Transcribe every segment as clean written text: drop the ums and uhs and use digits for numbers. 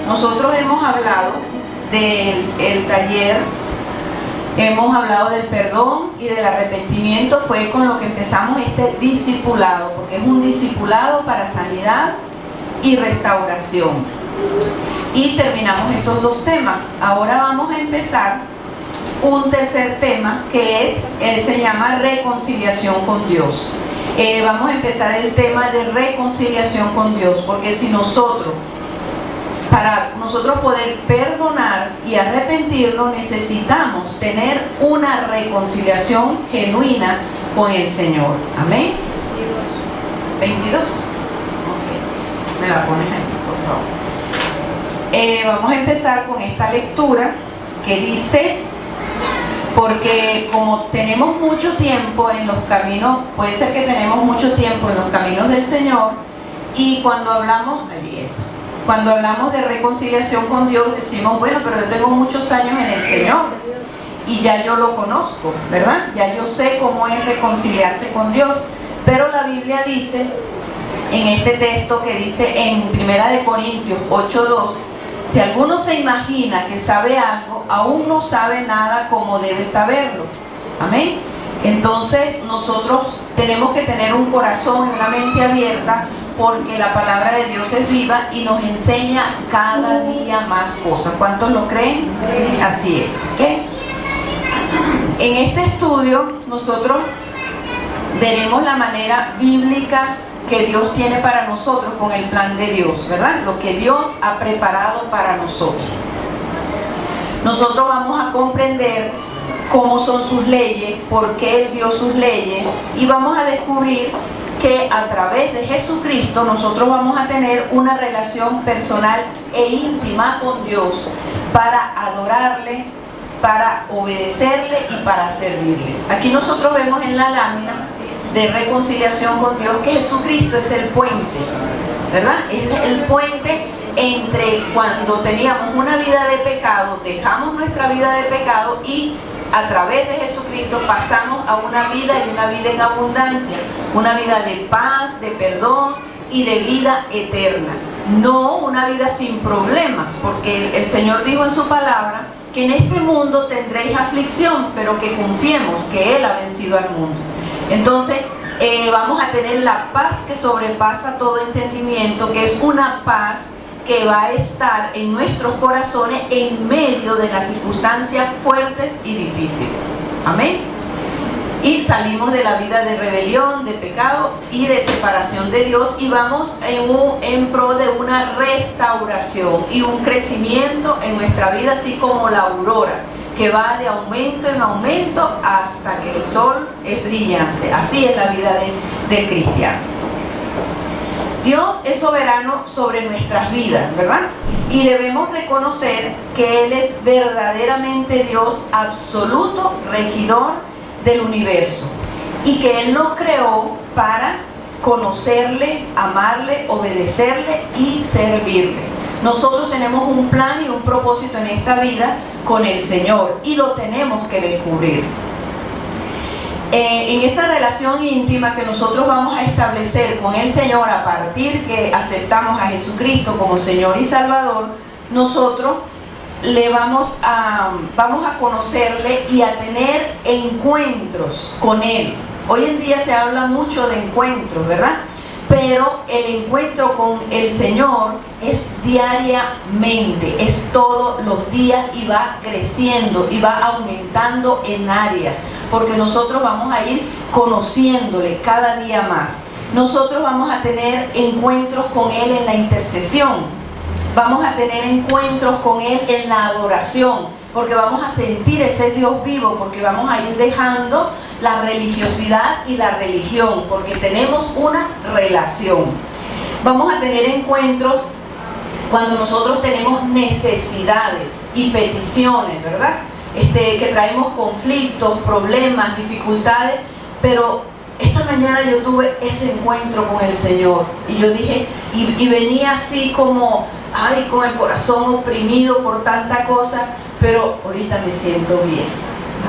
Nosotros hemos hablado del taller, hemos hablado del perdón y del arrepentimiento. Fue con lo que empezamos este discipulado, porque es un discipulado para sanidad y restauración. Y terminamos esos dos temas. Ahora vamos a empezar un tercer tema que se llama reconciliación con Dios. Vamos a empezar el tema de reconciliación con Dios, porque si para nosotros poder perdonar y arrepentirnos, necesitamos tener una reconciliación genuina con el Señor. Amén. 22. Okay. Me la pones ahí, por favor. Vamos a empezar con esta lectura que dice: porque como tenemos mucho tiempo en los caminos, puede ser que tenemos mucho tiempo en los caminos del Señor, y cuando hablamos de reconciliación con Dios, decimos, bueno, pero yo tengo muchos años en el Señor y ya yo lo conozco, ¿verdad? Ya yo sé cómo es reconciliarse con Dios. Pero la Biblia dice, en este texto que dice en 1 Corintios 8:2, si alguno se imagina que sabe algo, aún no sabe nada como debe saberlo. Amén. Entonces nosotros tenemos que tener un corazón y una mente abierta, porque la palabra de Dios es viva y nos enseña cada día más cosas. ¿Cuántos lo creen? Así es, ¿ok? En este estudio nosotros veremos la manera bíblica que Dios tiene para nosotros con el plan de Dios, ¿verdad? Lo que Dios ha preparado para nosotros. Nosotros vamos a comprender cómo son sus leyes, por qué Él dio sus leyes, y vamos a descubrir que a través de Jesucristo nosotros vamos a tener una relación personal e íntima con Dios para adorarle, para obedecerle y para servirle. Aquí nosotros vemos en la lámina de reconciliación con Dios que Jesucristo es el puente, ¿verdad? Es el puente entre cuando teníamos una vida de pecado, dejamos nuestra vida de pecado y a través de Jesucristo pasamos a una vida y una vida en abundancia, una vida de paz, de perdón y de vida eterna. No una vida sin problemas, porque el Señor dijo en su palabra que en este mundo tendréis aflicción, pero que confiemos que Él ha vencido al mundo. Entonces vamos a tener la paz que sobrepasa todo entendimiento, que es una paz que va a estar en nuestros corazones en medio de las circunstancias fuertes y difíciles. Amén. Y salimos de la vida de rebelión, de pecado y de separación de Dios, y vamos en pro de una restauración y un crecimiento en nuestra vida, así como la aurora, que va de aumento en aumento hasta que el sol es brillante. Así es la vida del cristiano. Dios es soberano sobre nuestras vidas, ¿verdad? Y debemos reconocer que Él es verdaderamente Dios absoluto, regidor del universo, y que Él nos creó para conocerle, amarle, obedecerle y servirle. Nosotros tenemos un plan y un propósito en esta vida con el Señor, y lo tenemos que descubrir. En esa relación íntima que nosotros vamos a establecer con el Señor a partir que aceptamos a Jesucristo como Señor y Salvador, nosotros vamos a conocerle y a tener encuentros con Él. Hoy en día se habla mucho de encuentros, ¿verdad? Pero el encuentro con el Señor es diariamente, es todos los días, y va creciendo y va aumentando en áreas, porque nosotros vamos a ir conociéndole cada día más. Nosotros vamos a tener encuentros con Él en la intercesión, vamos a tener encuentros con Él en la adoración, porque vamos a sentir ese Dios vivo, porque vamos a ir dejando la religiosidad y la religión, porque tenemos una relación. Vamos a tener encuentros cuando nosotros tenemos necesidades y peticiones, ¿verdad? Que traemos conflictos, problemas, dificultades, pero esta mañana yo tuve ese encuentro con el Señor, y yo dije, y venía así como, con el corazón oprimido por tanta cosa, pero ahorita me siento bien.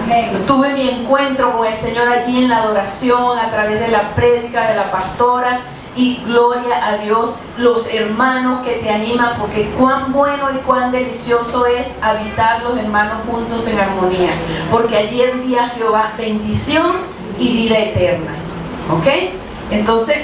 Amén. Tuve mi encuentro con el Señor allí en la adoración, a través de la prédica de la pastora. Y gloria a Dios, los hermanos que te animan, porque cuán bueno y cuán delicioso es habitar los hermanos juntos en armonía, porque allí envía Jehová bendición y vida eterna. ¿Ok? Entonces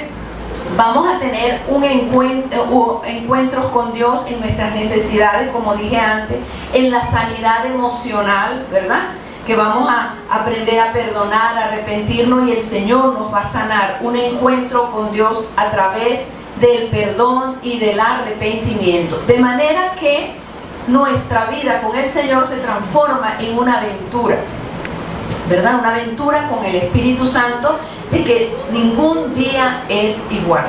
vamos a tener un encuentros con Dios en nuestras necesidades, como dije antes, en la sanidad emocional, ¿verdad? Que vamos a aprender a perdonar, a arrepentirnos, y el Señor nos va a sanar. Un encuentro con Dios a través del perdón y del arrepentimiento. De manera que nuestra vida con el Señor se transforma en una aventura, ¿verdad? Una aventura con el Espíritu Santo, de que ningún día es igual.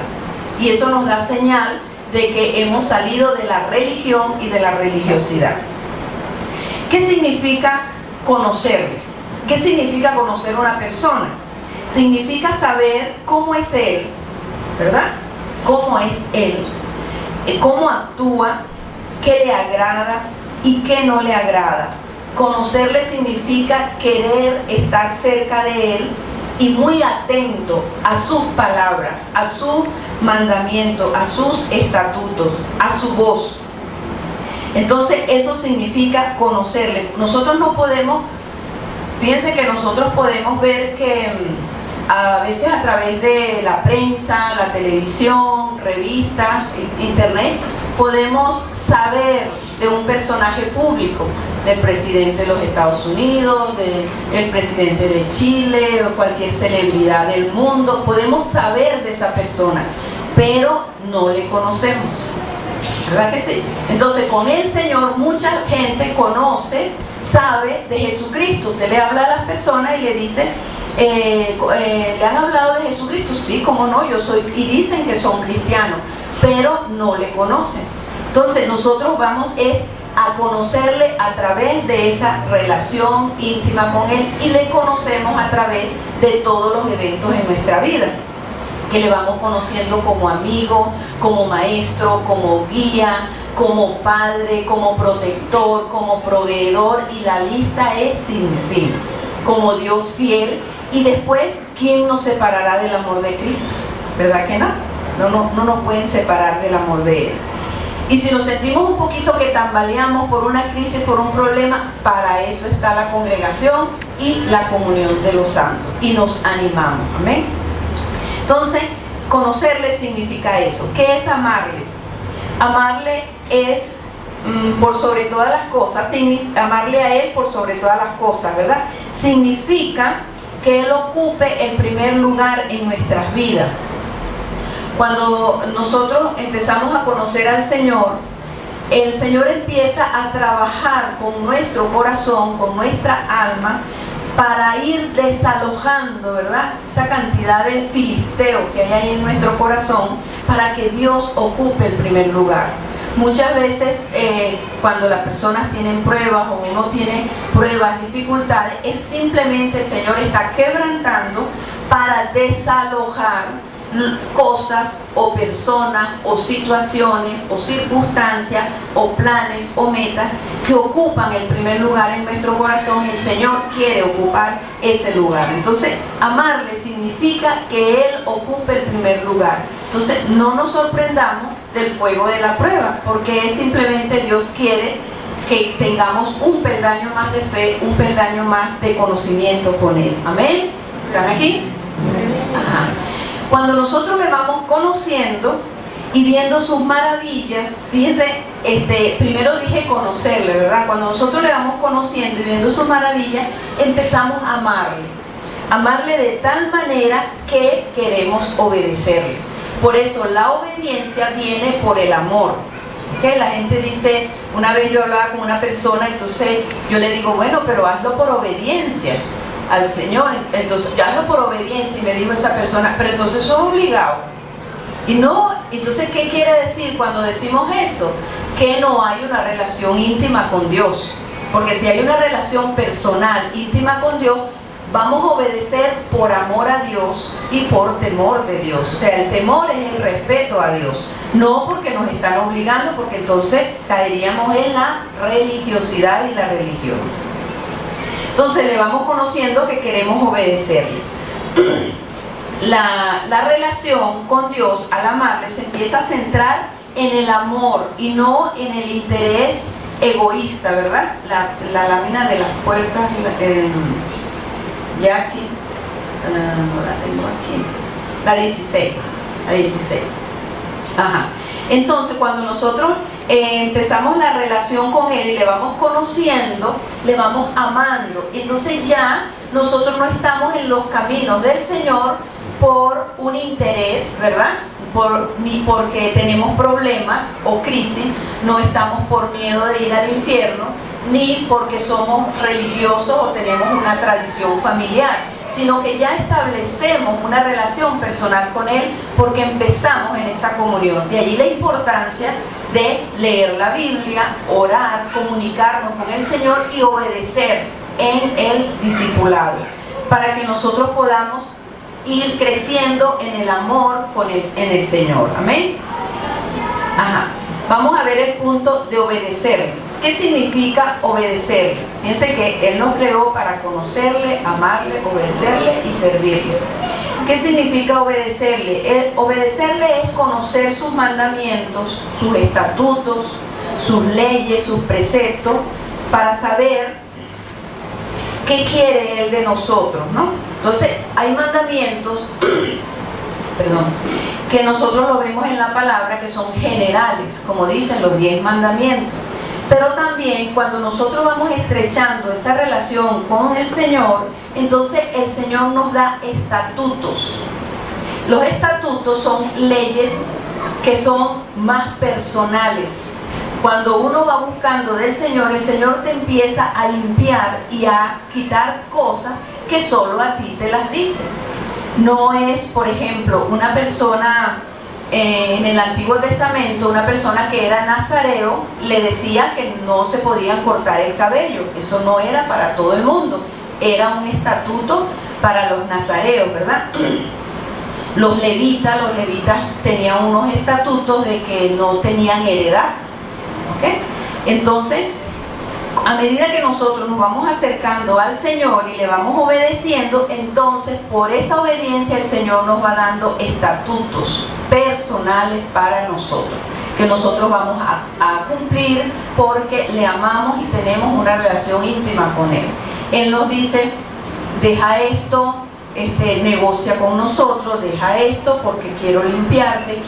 Y eso nos da señal de que hemos salido de la religión y de la religiosidad. ¿Qué significa conocerle? ¿Qué significa conocer a una persona? Significa saber cómo es él, ¿verdad? Cómo es él, cómo actúa, qué le agrada y qué no le agrada. Conocerle significa querer estar cerca de él y muy atento a sus palabras, a sus mandamientos, a sus estatutos, a su voz. Entonces eso significa conocerle. Nosotros no podemos, fíjense que nosotros podemos ver que a veces a través de la prensa, la televisión, revistas, internet, podemos saber de un personaje público, del presidente de los Estados Unidos, del presidente de Chile o cualquier celebridad del mundo. Podemos saber de esa persona, pero no le conocemos. ¿Verdad que sí? Entonces con el Señor mucha gente conoce, sabe de Jesucristo. Usted le habla a las personas y le dice, ¿le han hablado de Jesucristo? Sí, cómo no, yo soy, y dicen que son cristianos, pero no le conocen. Entonces nosotros vamos a conocerle a través de esa relación íntima con Él, y le conocemos a través de todos los eventos en nuestra vida, que le vamos conociendo como amigo, como maestro, como guía, como padre, como protector, como proveedor, y la lista es sin fin, como Dios fiel. Y después, ¿quién nos separará del amor de Cristo? ¿Verdad que no? No nos pueden separar del amor de Él. Y si nos sentimos un poquito que tambaleamos por una crisis, por un problema, para eso está la congregación y la comunión de los santos, y nos animamos. Amén. Entonces, conocerle significa eso. ¿Qué es amarle? Amarle es por sobre todas las cosas, amarle a Él por sobre todas las cosas, ¿verdad? Significa que Él ocupe el primer lugar en nuestras vidas. Cuando nosotros empezamos a conocer al Señor, el Señor empieza a trabajar con nuestro corazón, con nuestra alma, para ir desalojando, ¿verdad?, esa cantidad de filisteos que hay ahí en nuestro corazón, para que Dios ocupe el primer lugar. Muchas veces cuando las personas tienen pruebas, o uno tiene pruebas, dificultades, es simplemente el Señor está quebrantando para desalojar cosas o personas o situaciones o circunstancias o planes o metas que ocupan el primer lugar en nuestro corazón, y el Señor quiere ocupar ese lugar. Entonces, amarle significa que Él ocupe el primer lugar. Entonces, no nos sorprendamos del fuego de la prueba, porque es simplemente Dios quiere que tengamos un peldaño más de fe, un peldaño más de conocimiento con Él. ¿Amén? ¿Están aquí? Ajá. Cuando nosotros le vamos conociendo y viendo sus maravillas, fíjense, primero dije conocerle, ¿verdad? Cuando nosotros le vamos conociendo y viendo sus maravillas, empezamos a amarle de tal manera que queremos obedecerle. Por eso la obediencia viene por el amor. ¿Okay? La gente dice, una vez yo hablaba con una persona, entonces yo le digo, bueno, pero hazlo por obediencia al Señor. Entonces yo hazlo por obediencia, y me dijo esa persona, pero entonces eso es obligado. Y no, entonces ¿qué quiere decir cuando decimos eso? Que no hay una relación íntima con Dios. Porque si hay una relación personal, íntima con Dios, vamos a obedecer por amor a Dios y por temor de Dios. O sea, el temor es el respeto a Dios, no porque nos están obligando, porque entonces caeríamos en la religiosidad y la religión. Entonces le vamos conociendo que queremos obedecerle. La relación con Dios al amarle se empieza a centrar en el amor y no en el interés egoísta, ¿verdad? La lámina de las puertas, ya aquí, no la tengo aquí, la 16. Ajá. Entonces cuando nosotros empezamos la relación con Él y le vamos conociendo, le vamos amando, entonces ya nosotros no estamos en los caminos del Señor por un interés, ¿verdad? Ni porque tenemos problemas o crisis, no estamos por miedo de ir al infierno, ni porque somos religiosos o tenemos una tradición familiar, sino que ya establecemos una relación personal con Él porque empezamos en esa comunión. De allí la importancia de leer la Biblia, orar, comunicarnos con el Señor y obedecer en el discipulado, para que nosotros podamos ir creciendo en el amor en el Señor. Amén. Ajá. Vamos a ver el punto de obedecerle. ¿Qué significa obedecerle? Fíjense que Él nos creó para conocerle, amarle, obedecerle y servirle. ¿Qué significa obedecerle? Obedecerle es conocer sus mandamientos, sus estatutos, sus leyes, sus preceptos, para saber qué quiere Él de nosotros, ¿no? Entonces, hay mandamientos, que nosotros lo vemos en la palabra, que son generales, como dicen los 10 mandamientos. Pero también cuando nosotros vamos estrechando esa relación con el Señor, entonces el Señor nos da estatutos. Los estatutos son leyes que son más personales. Cuando uno va buscando del Señor, el Señor te empieza a limpiar y a quitar cosas que solo a ti te las dice. No es, por ejemplo, una persona en el Antiguo Testamento, una persona que era nazareo, le decía que no se podían cortar el cabello. Eso no era para todo el mundo, era un estatuto para los nazareos, ¿verdad? Los levitas tenían unos estatutos de que no tenían heredad, ¿ok? Entonces, a medida que nosotros nos vamos acercando al Señor y le vamos obedeciendo, entonces por esa obediencia el Señor nos va dando estatutos personales para nosotros, que nosotros vamos a cumplir porque le amamos y tenemos una relación íntima con Él. Él nos dice, deja esto, negocia con nosotros, deja esto porque quiero limpiarte,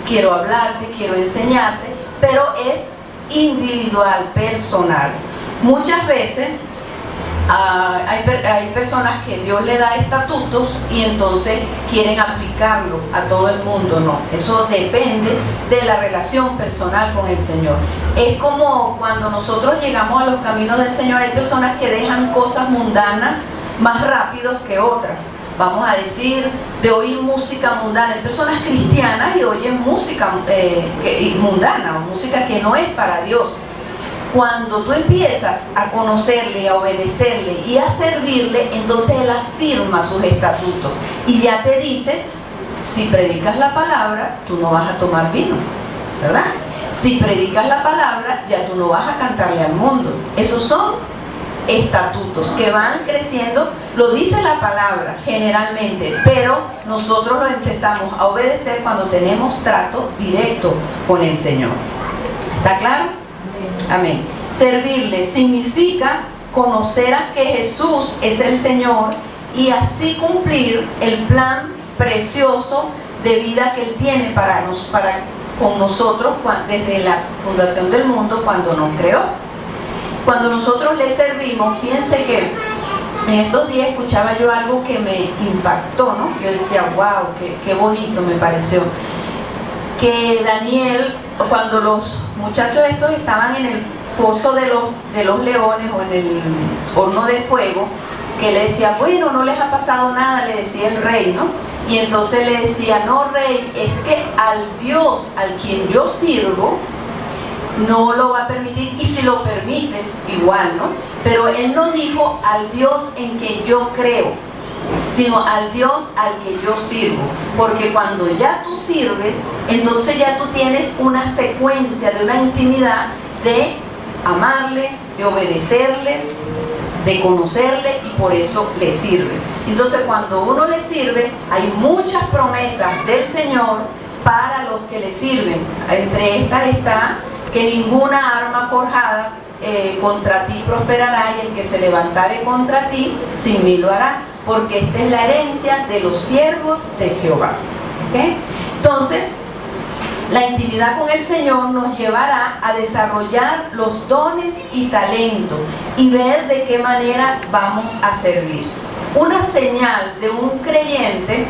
quiero hablarte, quiero enseñarte, pero es individual, personal. Muchas veces hay personas que Dios le da estatutos y entonces quieren aplicarlo a todo el mundo. No, eso depende de la relación personal con el Señor. Es como cuando nosotros llegamos a los caminos del Señor, hay personas que dejan cosas mundanas más rápidos que otras. Vamos a decir, de oír música mundana. Hay personas cristianas y oyen música mundana, o música que no es para Dios. Cuando tú empiezas a conocerle, a obedecerle y a servirle, entonces Él afirma sus estatutos y ya te dice, si predicas la palabra, tú no vas a tomar vino, ¿verdad? Si predicas la palabra, ya tú no vas a cantarle al mundo. Esos son estatutos que van creciendo, lo dice la palabra generalmente, pero nosotros lo empezamos a obedecer cuando tenemos trato directo con el Señor. ¿Está claro? Amén. Servirle significa conocer a que Jesús es el Señor y así cumplir el plan precioso de vida que Él tiene con nosotros desde la fundación del mundo, cuando nos creó. Cuando nosotros le servimos, fíjense que en estos días escuchaba yo algo que me impactó, ¿no? Yo decía, wow, qué bonito me pareció. Que Daniel, cuando los muchachos estos estaban en el foso de los leones o en el horno de fuego, que le decía, bueno, no les ha pasado nada, le decía el rey, ¿no? Y entonces le decía, no, rey, es que al Dios al quien yo sirvo, no lo va a permitir, y si lo permites, igual, ¿no? Pero Él no dijo al Dios en que yo creo, sino al Dios al que yo sirvo, porque cuando ya tú sirves, entonces ya tú tienes una secuencia de una intimidad de amarle, de obedecerle, de conocerle y por eso le sirve. Entonces cuando uno le sirve, hay muchas promesas del Señor para los que le sirven. Entre estas está que ninguna arma forjada contra ti prosperará, y el que se levantare contra ti sin mí lo hará, porque esta es la herencia de los siervos de Jehová. ¿Okay? Entonces, la intimidad con el Señor nos llevará a desarrollar los dones y talentos y ver de qué manera vamos a servir. Una señal de un creyente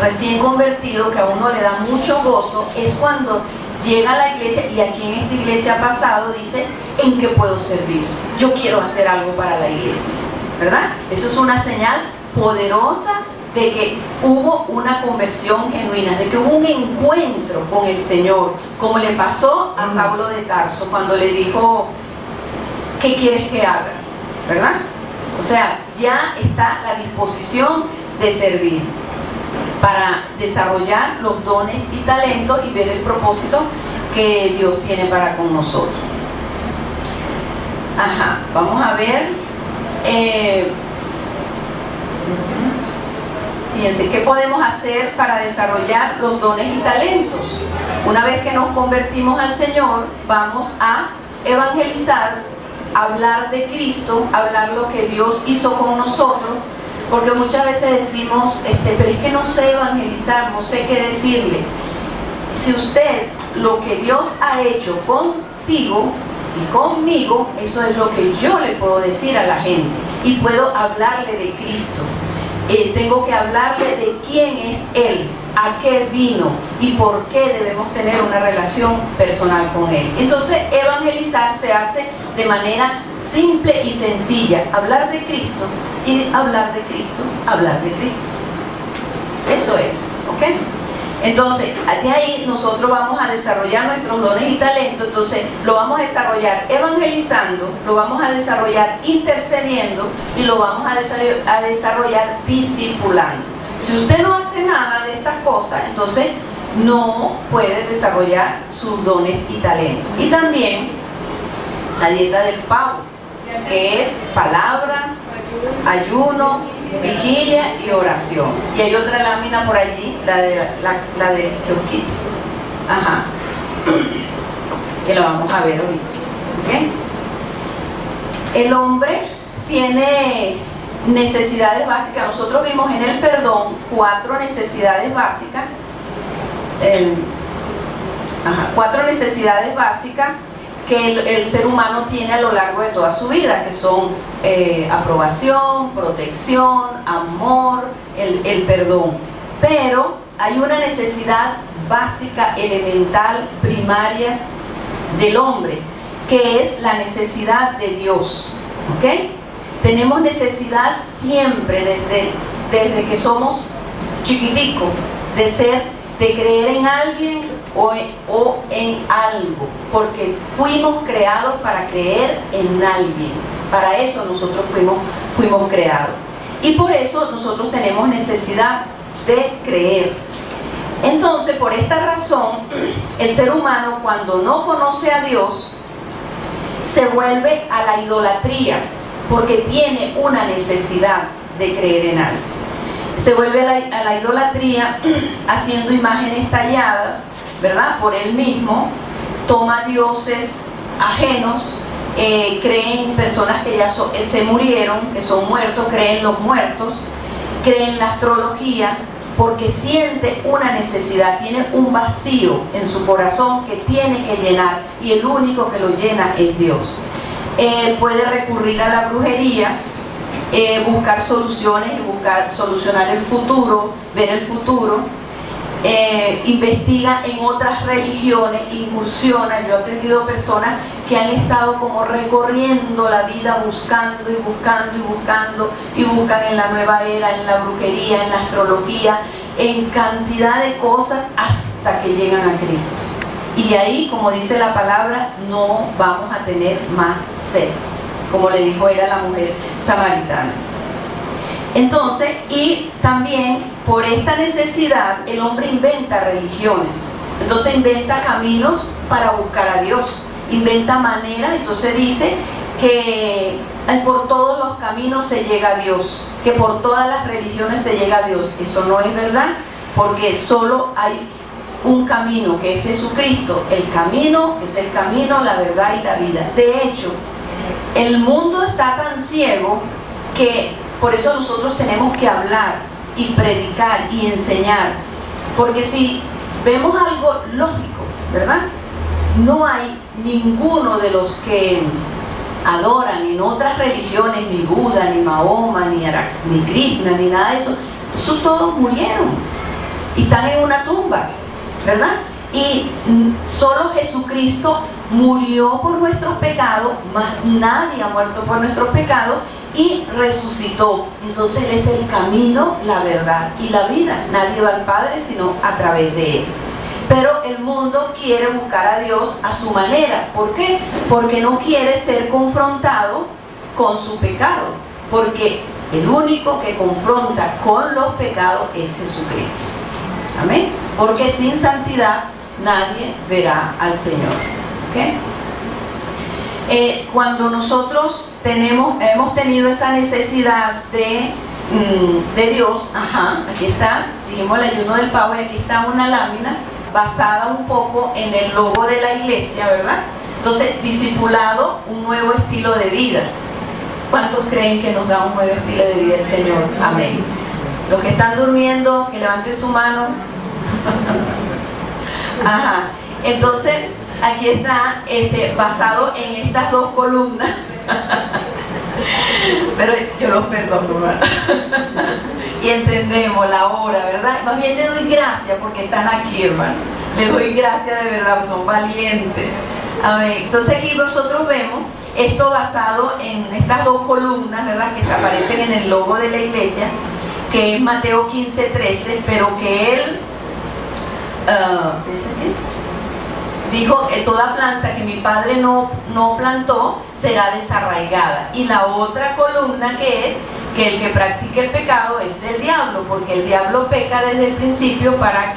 recién convertido, que a uno le da mucho gozo, es cuando llega a la iglesia, y aquí en esta iglesia ha pasado, dice: ¿en qué puedo servir? Yo quiero hacer algo para la iglesia, ¿verdad? Eso es una señal poderosa de que hubo una conversión genuina, de que hubo un encuentro con el Señor, como le pasó a Saulo de Tarso cuando le dijo: ¿qué quieres que haga? ¿Verdad? O sea, ya está la disposición de servir para desarrollar los dones y talentos y ver el propósito que Dios tiene para con nosotros. Vamos a ver. Fíjense, ¿qué podemos hacer para desarrollar los dones y talentos? Una vez que nos convertimos al Señor, vamos a evangelizar, hablar de Cristo, hablar lo que Dios hizo con nosotros, porque muchas veces decimos, pero es que no sé evangelizar, no sé qué decirle. Si usted, lo que Dios ha hecho contigo y conmigo, eso es lo que yo le puedo decir a la gente, y puedo hablarle de Cristo. Tengo que hablarle de quién es Él, a qué vino y por qué debemos tener una relación personal con Él. Entonces, evangelizar se hace de manera simple y sencilla: hablar de Cristo y hablar de Cristo, hablar de Cristo. Eso es, ¿ok? Entonces, de ahí nosotros vamos a desarrollar nuestros dones y talentos. Entonces, lo vamos a desarrollar evangelizando, lo vamos a desarrollar intercediendo y lo vamos a desarrollar discipulando. Si usted no hace nada de estas cosas, entonces no puede desarrollar sus dones y talentos. Y también la dieta del pavo, que es palabra, ayuno, vigilia y oración. Y hay otra lámina por allí, la del kiosquito, que lo vamos a ver ahorita. ¿Okay? El hombre tiene necesidades básicas. Nosotros vimos en el perdón 4 necesidades básicas. 4 necesidades básicas que el ser humano tiene a lo largo de toda su vida, que son aprobación, protección, amor, el perdón. Pero hay una necesidad básica, elemental, primaria del hombre, que es la necesidad de Dios. ¿Ok? Tenemos necesidad siempre, desde que somos chiquiticos, de creer en alguien o en algo, porque fuimos creados para creer en alguien. Para eso nosotros fuimos creados, y por eso nosotros tenemos necesidad de creer. Entonces, por esta razón, el ser humano, cuando no conoce a Dios, se vuelve a la idolatría, porque tiene una necesidad de creer en algo. Se vuelve a la idolatría haciendo imágenes talladas, ¿verdad?, por él mismo. Toma dioses ajenos, creen personas que ya se murieron, que son muertos, creen los muertos, creen la astrología, porque siente una necesidad, tiene un vacío en su corazón que tiene que llenar, y el único que lo llena es Dios. Puede recurrir a la brujería, buscar soluciones y buscar solucionar el futuro, ver el futuro. Investiga en otras religiones, incursiona. Yo he atendido personas que han estado como recorriendo la vida buscando y buscando y buscando, y buscan en la nueva era, en la brujería, en la astrología, en cantidad de cosas, hasta que llegan a Cristo. Y ahí, como dice la palabra, no vamos a tener más sed, como le dijo él a la mujer samaritana. Entonces, y también por esta necesidad, el hombre inventa religiones. Entonces inventa caminos para buscar a Dios, inventa maneras. Entonces dice que por todos los caminos se llega a Dios, que por todas las religiones se llega a Dios. Eso no es verdad, porque solo hay un camino, que es Jesucristo. El camino es el camino, la verdad y la vida. De hecho, el mundo está tan ciego que por eso nosotros tenemos que hablar y predicar y enseñar, porque si vemos algo lógico, ¿verdad? No hay ninguno de los que adoran en otras religiones, ni Buda, ni Mahoma, ni Krishna, ni nada de eso. Esos todos murieron y están en una tumba, ¿verdad? Y solo Jesucristo murió por nuestros pecados, mas nadie ha muerto por nuestros pecados, y resucitó. Entonces Él es el camino, la verdad y la vida. Nadie va al Padre sino a través de Él. Pero el mundo quiere buscar a Dios a su manera. ¿Por qué? Porque no quiere ser confrontado con su pecado. Porque el único que confronta con los pecados es Jesucristo. Amén. Porque sin santidad nadie verá al Señor. ¿Okay? Cuando nosotros hemos tenido esa necesidad de Dios, aquí está, dijimos el ayuno del pavo, y aquí está una lámina basada un poco en el logo de la iglesia, ¿verdad? Entonces, discipulado, un nuevo estilo de vida. ¿Cuántos creen que nos da un nuevo estilo de vida el Señor? Amén. Los que están durmiendo, que levanten su mano. Entonces, aquí está basado en estas dos columnas. Pero yo los perdono, ¿verdad? Y entendemos la hora, ¿verdad? Más bien le doy gracias porque están aquí, hermano. Le doy gracias de verdad, son valientes. Amén. Entonces aquí nosotros vemos esto basado en estas dos columnas, ¿verdad? Que aparecen en el logo de la iglesia, que es Mateo 15:13, pero que él dijo que toda planta que mi padre no plantó será desarraigada. Y la otra columna que es que el que practique el pecado es del diablo, porque el diablo peca desde el principio. Para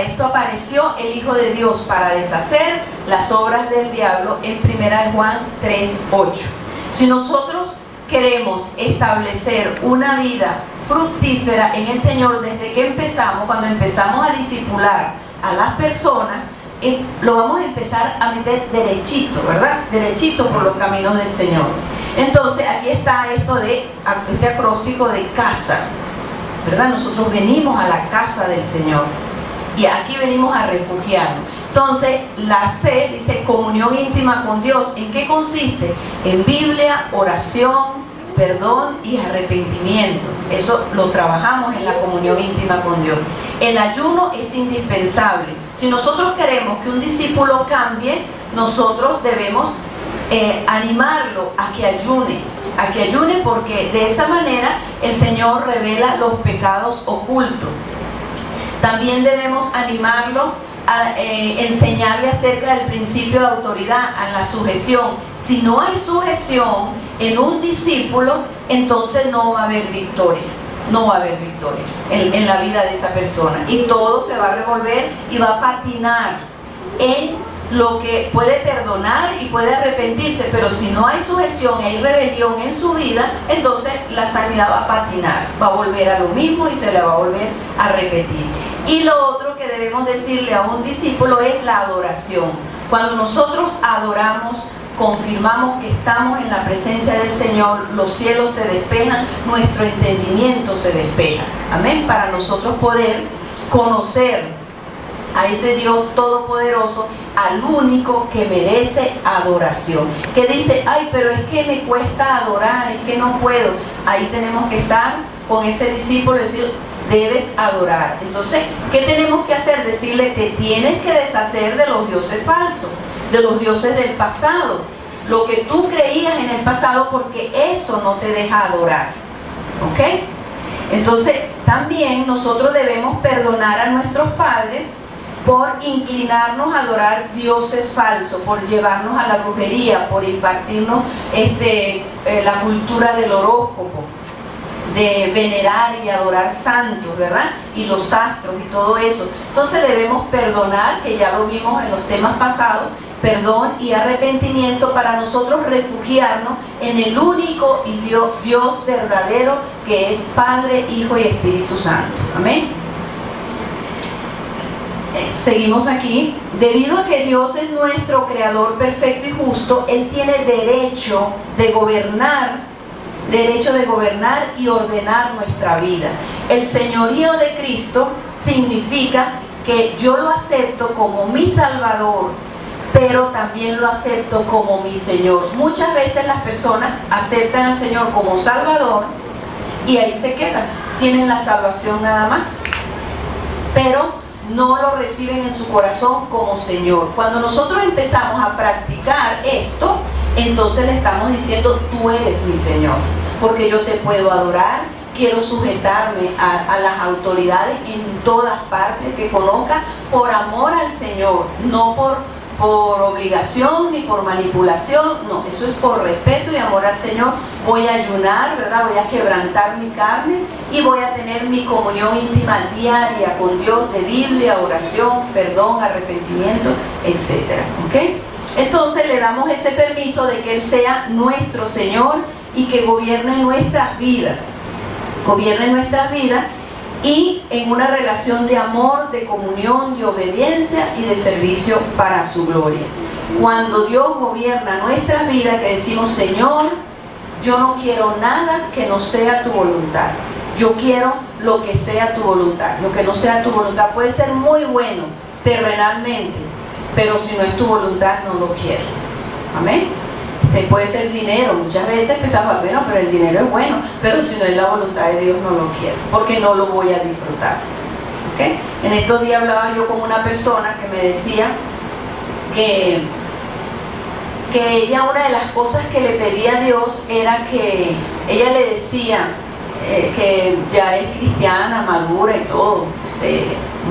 esto apareció el Hijo de Dios, para deshacer las obras del diablo, en 1 Juan 3:8. Si nosotros queremos establecer una vida fructífera en el Señor desde que empezamos, cuando empezamos a discipular a las personas, lo vamos a empezar a meter derechito, ¿verdad? Derechito por los caminos del Señor. Entonces aquí está este acróstico de casa, ¿verdad? Nosotros venimos a la casa del Señor y aquí venimos a refugiarnos. Entonces la C dice comunión íntima con Dios. ¿En qué consiste? En Biblia, oración, perdón y arrepentimiento. Eso lo trabajamos en la comunión íntima con Dios. El ayuno es indispensable. Si nosotros queremos que un discípulo cambie, nosotros debemos animarlo a que ayune, porque de esa manera el Señor revela los pecados ocultos. También debemos animarlo a enseñarle acerca del principio de autoridad, a la sujeción. Si no hay sujeción en un discípulo, entonces no va a haber victoria. No va a haber victoria en la vida de esa persona. Y todo se va a revolver y va a patinar en lo que puede perdonar y puede arrepentirse. Pero si no hay sujeción y hay rebelión en su vida, entonces la sanidad va a patinar, va a volver a lo mismo y se le va a volver a repetir. Y lo otro que debemos decirle a un discípulo es la adoración. Cuando nosotros adoramos, confirmamos que estamos en la presencia del Señor, los cielos se despejan, nuestro entendimiento se despeja. Amén. Para nosotros poder conocer a ese Dios todopoderoso, al único que merece adoración. Que dice, ay, pero es que me cuesta adorar, es que no puedo. Ahí tenemos que estar con ese discípulo y decir, debes adorar. Entonces, ¿qué tenemos que hacer? Decirle, te tienes que deshacer de los dioses falsos, de los dioses del pasado, lo que tú creías en el pasado, porque eso no te deja adorar. ¿Ok? Entonces, también nosotros debemos perdonar a nuestros padres por inclinarnos a adorar dioses falsos, por llevarnos a la brujería, por impartirnos la cultura del horóscopo, de venerar y adorar santos, ¿verdad? Y los astros y todo eso. Entonces debemos perdonar, que ya lo vimos en los temas pasados, perdón y arrepentimiento para nosotros refugiarnos en el único y Dios verdadero, que es Padre, Hijo y Espíritu Santo. Amén. Seguimos aquí. Debido a que Dios es nuestro creador perfecto y justo, Él tiene derecho de gobernar y ordenar nuestra vida. El señorío de Cristo significa que yo lo acepto como mi Salvador, pero también lo acepto como mi Señor. Muchas veces las personas aceptan al Señor como Salvador y ahí se quedan, tienen la salvación nada más, pero no lo reciben en su corazón como Señor. Cuando nosotros empezamos a practicar esto, entonces le estamos diciendo: tú eres mi Señor, porque yo te puedo adorar, quiero sujetarme a las autoridades en todas partes que conozca, por amor al Señor, no por obligación ni por manipulación, no, eso es por respeto y amor al Señor. Voy a ayunar, ¿verdad? Voy a quebrantar mi carne y voy a tener mi comunión íntima diaria con Dios, de Biblia, oración, perdón, arrepentimiento, etc. ¿Ok? Entonces le damos ese permiso de que Él sea nuestro Señor y que gobierne nuestras vidas. Gobierne nuestras vidas y en una relación de amor, de comunión, de obediencia y de servicio para su gloria. Cuando Dios gobierna nuestras vidas, que decimos: Señor, yo no quiero nada que no sea tu voluntad. Yo quiero lo que sea tu voluntad. Lo que no sea tu voluntad puede ser muy bueno terrenalmente, pero si no es tu voluntad, no lo quiero. Amén. Puede ser dinero. Muchas veces pensamos: bueno, pero el dinero es bueno, pero si no es la voluntad de Dios, no lo quiero, porque no lo voy a disfrutar. ¿Okay? En estos días hablaba yo con una persona que me decía que ella, una de las cosas que le pedía a Dios era que ella le decía que ya es cristiana, madura y todo,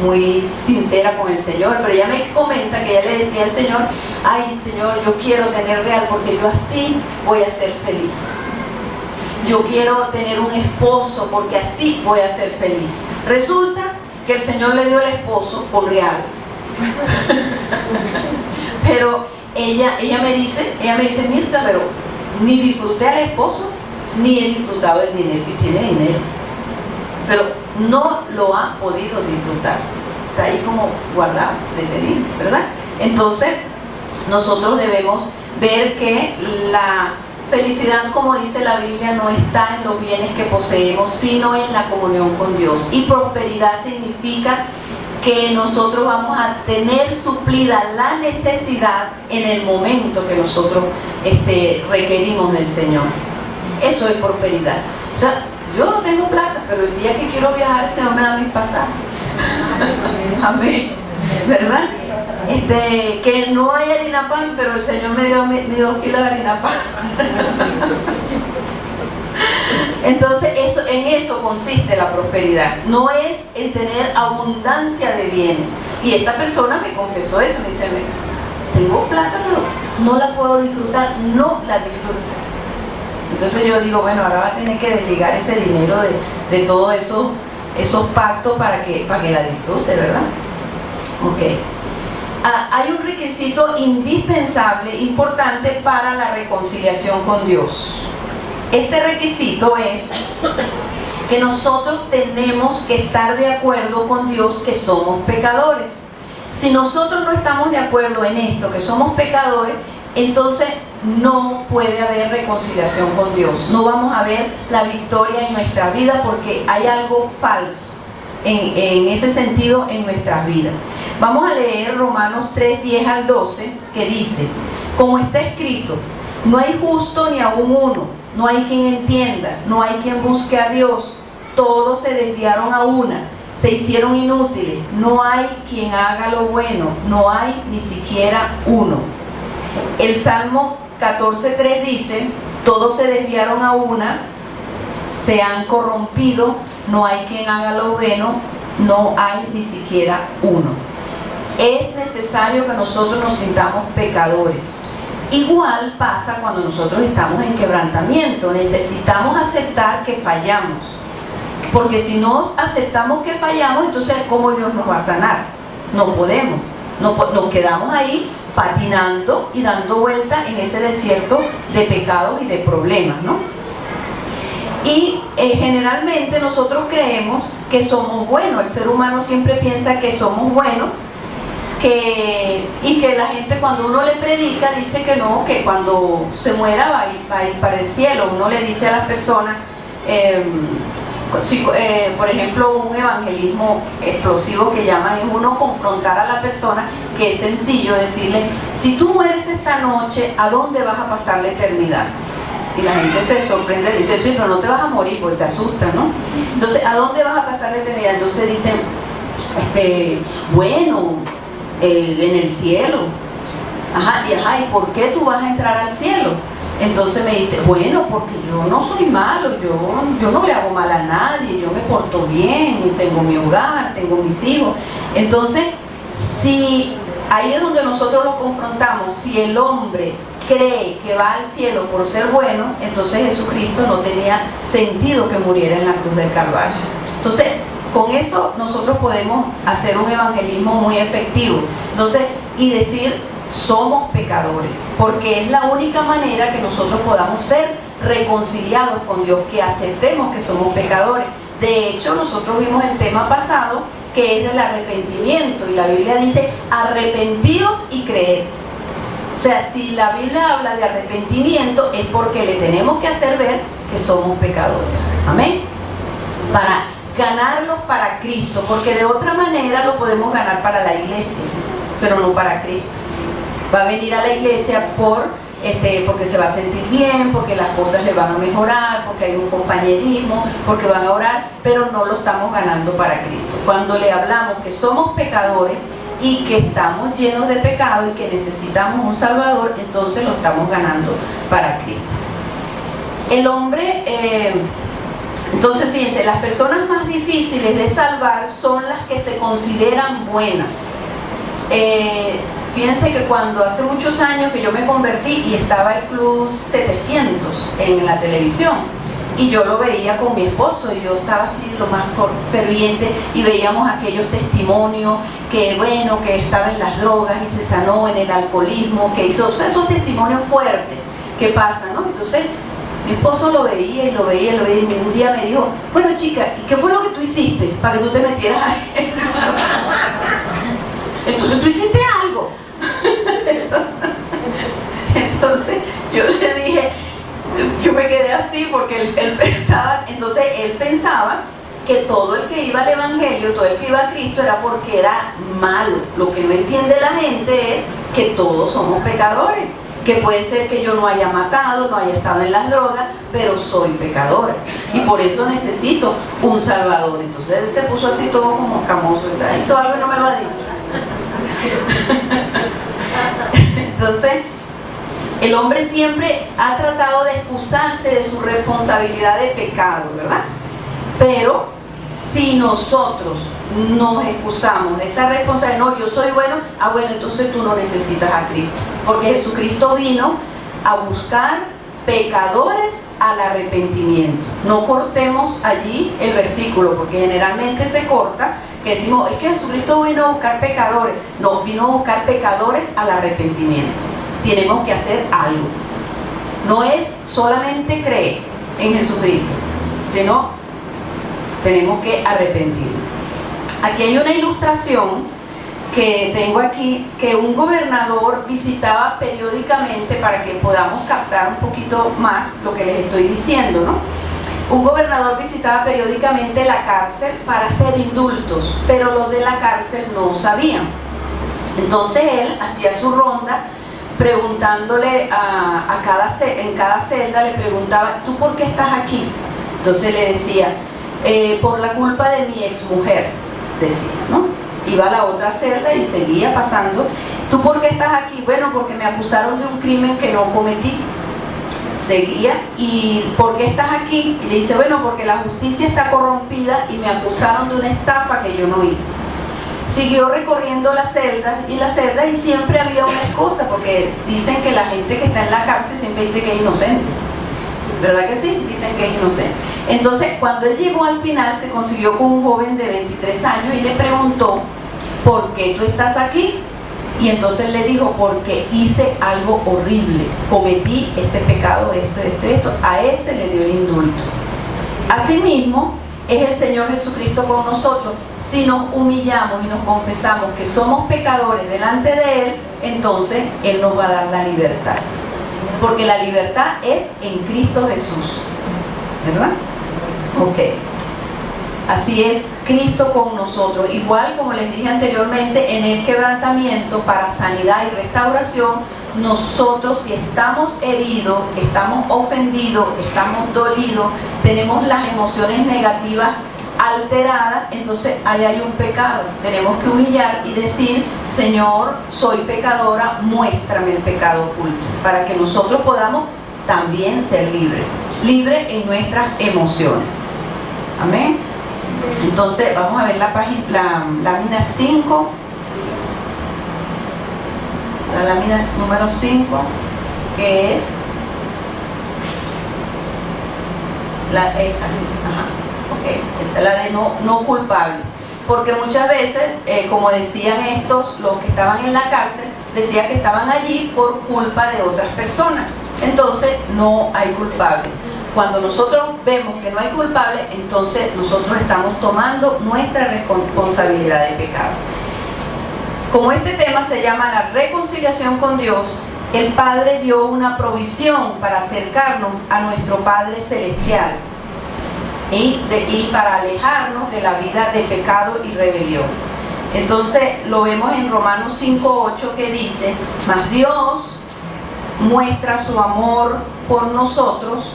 muy sincera con el Señor, pero ella me comenta que ella le decía al Señor: ay Señor, yo quiero tener real, porque yo así voy a ser feliz. Yo quiero tener un esposo, porque así voy a ser feliz. Resulta que el Señor le dio el esposo por real. Pero ella me dice: Mirta, pero ni disfruté al esposo, ni he disfrutado el dinero. Y tiene dinero, pero no lo ha podido disfrutar. Está ahí como guardado, detenido, ¿verdad? Entonces nosotros debemos ver que la felicidad, como dice la Biblia, no está en los bienes que poseemos, sino en la comunión con Dios. Y prosperidad significa que nosotros vamos a tener suplida la necesidad en el momento que nosotros requerimos del Señor. Eso es prosperidad. O sea, yo no tengo plata, pero el día que quiero viajar, el Señor me da mis pasajes. Amén. ¿Verdad? Que no hay harina pan, pero el Señor me dio mis 2 kilos de harina pan. Entonces en eso consiste la prosperidad. No es en tener abundancia de bienes. Y esta persona me confesó eso, me dice: tengo plata, pero no la puedo disfrutar, no la disfruto. Entonces yo digo: bueno, ahora va a tener que desligar ese dinero de todos esos pactos para que la disfrute, ¿verdad? Ok. Hay un requisito indispensable, importante para la reconciliación con Dios. Este requisito es que nosotros tenemos que estar de acuerdo con Dios que somos pecadores. Si nosotros no estamos de acuerdo en esto, que somos pecadores, entonces no puede haber reconciliación con Dios. No vamos a ver la victoria en nuestra vida, porque hay algo falso en ese sentido en nuestras vidas. Vamos a leer Romanos 3, 10 al 12, que dice: como está escrito, no hay justo ni aún uno, no hay quien entienda, no hay quien busque a Dios, todos se desviaron a una, se hicieron inútiles, no hay quien haga lo bueno, no hay ni siquiera uno. El Salmo 14:3 dice: todos se desviaron a una, se han corrompido, no hay quien haga lo bueno, no hay ni siquiera uno. Es necesario que nosotros nos sintamos pecadores. Igual pasa cuando nosotros estamos en quebrantamiento. Necesitamos aceptar que fallamos, porque si no aceptamos que fallamos, entonces ¿cómo Dios nos va a sanar? No podemos, nos quedamos ahí patinando y dando vuelta en ese desierto de pecados y de problemas, ¿no? Y generalmente nosotros creemos que somos buenos. El ser humano siempre piensa que somos buenos, y que la gente cuando uno le predica dice que no, que cuando se muera va a ir para el cielo. Uno le dice a las personas, por ejemplo, un evangelismo explosivo que llaman, es uno confrontar a la persona, que es sencillo decirle: si tú mueres esta noche, ¿a dónde vas a pasar la eternidad? Y la gente se sorprende, dice: sí, pero no te vas a morir, pues se asusta, ¿no? Entonces, ¿a dónde vas a pasar la eternidad? Entonces dicen, bueno, en el cielo. ¿Y por qué tú vas a entrar al cielo? Entonces me dice: bueno, porque yo no soy malo, yo no le hago mal a nadie, yo me porto bien, y tengo mi hogar, tengo mis hijos. Entonces, si ahí es donde nosotros lo confrontamos. Si el hombre cree que va al cielo por ser bueno, entonces Jesucristo no tenía sentido que muriera en la cruz del Calvario. Entonces, con eso nosotros podemos hacer un evangelismo muy efectivo. Entonces, y decir: somos pecadores, porque es la única manera que nosotros podamos ser reconciliados con Dios, que aceptemos que somos pecadores. De hecho, nosotros vimos el tema pasado, que es del arrepentimiento, y la Biblia dice: arrepentidos y creed. O sea, si la Biblia habla de arrepentimiento, es porque le tenemos que hacer ver que somos pecadores. Amén. Para ganarlos para Cristo, porque de otra manera lo podemos ganar para la iglesia, pero no para Cristo. Va a venir a la iglesia porque se va a sentir bien, porque las cosas le van a mejorar, porque hay un compañerismo, porque van a orar, pero no lo estamos ganando para Cristo. Cuando le hablamos que somos pecadores y que estamos llenos de pecado y que necesitamos un Salvador, entonces lo estamos ganando para Cristo. El hombre, entonces fíjense, las personas más difíciles de salvar son las que se consideran buenas. Fíjense que cuando hace muchos años que yo me convertí y estaba el Club 700 en la televisión, y yo lo veía con mi esposo, y yo estaba así lo más ferviente, y veíamos aquellos testimonios que bueno, que estaba en las drogas y se sanó, en el alcoholismo, que hizo, o sea, esos testimonios fuertes que pasan, ¿no? Entonces mi esposo lo veía y lo veía y lo veía, y un día me dijo: bueno, chica, ¿y qué fue lo que tú hiciste para que tú te metieras a eso? Entonces tú hiciste algo. Entonces yo le dije, yo me quedé así porque él pensaba que todo el que iba al evangelio, todo el que iba a Cristo era porque era malo. Lo que no entiende la gente es que todos somos pecadores, que puede ser que yo no haya matado, no haya estado en las drogas, pero soy pecadora y por eso necesito un Salvador. Entonces él se puso así todo como escamoso, hizo algo y no me lo ha dicho. Entonces, el hombre siempre ha tratado de excusarse de su responsabilidad de pecado, ¿verdad? Pero si nosotros nos excusamos de esa responsabilidad, no, yo soy bueno, bueno, entonces tú no necesitas a Cristo, porque Jesucristo vino a buscar pecadores al arrepentimiento. No cortemos allí el versículo, porque generalmente se corta, que decimos: es que Jesucristo vino a buscar pecadores. No, vino a buscar pecadores al arrepentimiento. Tenemos que hacer algo. No es solamente creer en Jesucristo, sino tenemos que arrepentirnos. Aquí hay una ilustración que tengo aquí, que un gobernador visitaba periódicamente, para que podamos captar un poquito más lo que les estoy diciendo, ¿no? Un gobernador visitaba periódicamente la cárcel para hacer indultos, pero los de la cárcel no sabían. Entonces él hacía su ronda preguntándole en cada celda le preguntaba: ¿tú por qué estás aquí? Entonces le decía: por la culpa de mi exmujer, decía, ¿no? Iba a la otra celda y seguía pasando. ¿Tú por qué estás aquí? Bueno, porque me acusaron de un crimen que no cometí. Seguía: ¿y por qué estás aquí? Y le dice: bueno, porque la justicia está corrompida y me acusaron de una estafa que yo no hice. Siguió recorriendo las celdas y siempre había una excusa, porque dicen que la gente que está en la cárcel siempre dice que es inocente, ¿verdad que sí? Dicen que es inocente. Entonces, cuando él llegó al final, se consiguió con un joven de 23 años y le preguntó: ¿por qué tú estás aquí? Y entonces le dijo, porque hice algo horrible, cometí este pecado, esto, a ese le dio el indulto. Asimismo, es el Señor Jesucristo con nosotros. Si nos humillamos y nos confesamos que somos pecadores delante de Él, entonces Él nos va a dar la libertad. Porque la libertad es en Cristo Jesús. ¿Verdad? Ok. Así es, Cristo con nosotros. Igual como les dije anteriormente, en el quebrantamiento para sanidad y restauración, nosotros si estamos heridos, estamos ofendidos, estamos dolidos, tenemos las emociones negativas alteradas, entonces ahí hay un pecado. Tenemos que humillar y decir, Señor, soy pecadora, muéstrame el pecado oculto, para que nosotros podamos también ser libres, libres en nuestras emociones. Amén. Entonces vamos a ver la lámina 5, la lámina número 5, que es esa es la de no culpable, porque muchas veces, como decían estos, los que estaban en la cárcel, decía que estaban allí por culpa de otras personas, entonces no hay culpable. Cuando nosotros vemos que no hay culpable, entonces nosotros estamos tomando nuestra responsabilidad de pecado. Como este tema se llama la reconciliación con Dios, el Padre dio una provisión para acercarnos a nuestro Padre Celestial y para alejarnos de la vida de pecado y rebelión. Entonces lo vemos en Romanos 5:8 que dice, mas Dios muestra su amor por nosotros,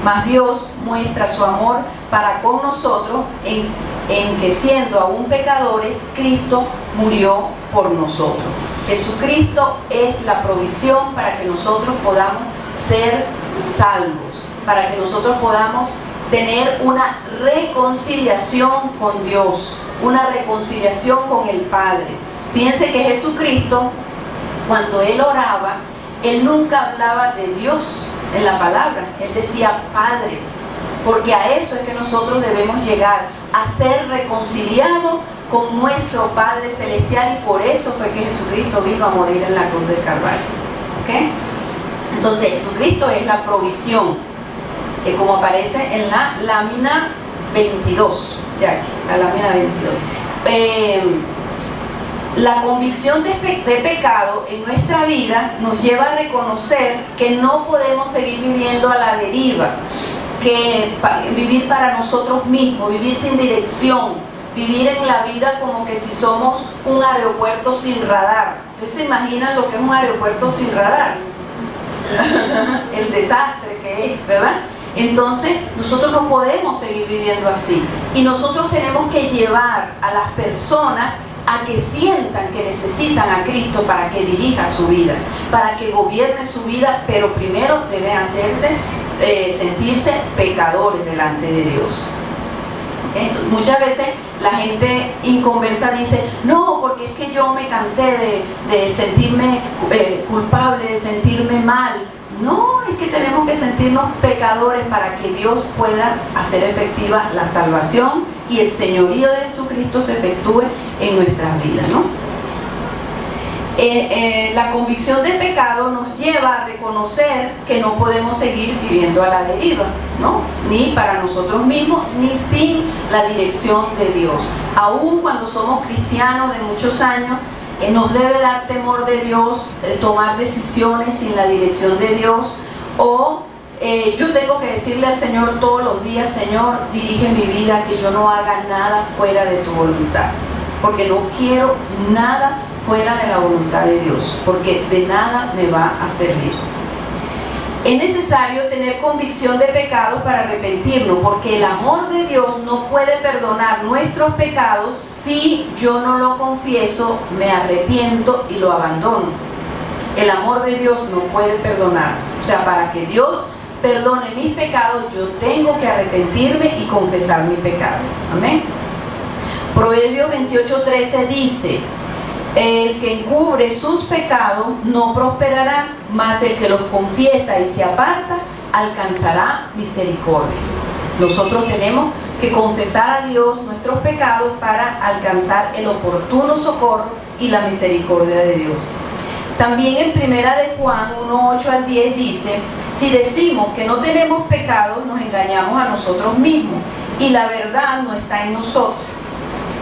mas Dios muestra su amor para con nosotros en que siendo aún pecadores, Cristo murió por nosotros. Jesucristo es la provisión para que nosotros podamos ser salvos, para que nosotros podamos tener una reconciliación con Dios, una reconciliación con el Padre. Fíjense que Jesucristo, cuando Él oraba, Él nunca hablaba de Dios en la palabra, Él decía Padre, porque a eso es que nosotros debemos llegar, a ser reconciliados con nuestro Padre Celestial, y por eso fue que Jesucristo vino a morir en la cruz del Calvario. ¿Okay? Entonces Jesucristo es la provisión, como aparece en la lámina 22, ya aquí, la lámina 22. La convicción de pecado en nuestra vida nos lleva a reconocer que no podemos seguir viviendo a la deriva, que vivir para nosotros mismos, vivir sin dirección, vivir en la vida como que si somos un aeropuerto sin radar. ¿Ustedes se imaginan lo que es un aeropuerto sin radar? El desastre que es, ¿verdad? Entonces nosotros no podemos seguir viviendo así, y nosotros tenemos que llevar a las personas a que sientan que necesitan a Cristo para que dirija su vida, para que gobierne su vida, pero primero deben sentirse pecadores delante de Dios. Entonces, muchas veces la gente inconversa dice, no, porque es que yo me cansé de sentirme culpable, de sentirme mal. No, es que tenemos que sentirnos pecadores para que Dios pueda hacer efectiva la salvación y el señorío de Jesucristo se efectúe en nuestras vidas, ¿no? La convicción de pecado nos lleva a reconocer que no podemos seguir viviendo a la deriva, ¿no? Ni para nosotros mismos, ni sin la dirección de Dios. Aún cuando somos cristianos de muchos años, nos debe dar temor de Dios, tomar decisiones sin la dirección de Dios, o yo tengo que decirle al Señor todos los días, Señor, dirige mi vida, que yo no haga nada fuera de tu voluntad, porque no quiero nada fuera de la voluntad de Dios, porque de nada me va a servir. Es necesario tener convicción de pecado para arrepentirnos, porque el amor de Dios no puede perdonar nuestros pecados si yo no lo confieso, me arrepiento y lo abandono. El amor de Dios no puede perdonar. O sea, para que Dios perdone mis pecados, yo tengo que arrepentirme y confesar mi pecado. Amén. Proverbios 28:13 dice, el que encubre sus pecados no prosperará, mas el que los confiesa y se aparta alcanzará misericordia. Nosotros tenemos que confesar a Dios nuestros pecados para alcanzar el oportuno socorro y la misericordia de Dios. También en Primera de Juan 1:8 al 10 dice: si decimos que no tenemos pecados, nos engañamos a nosotros mismos y la verdad no está en nosotros.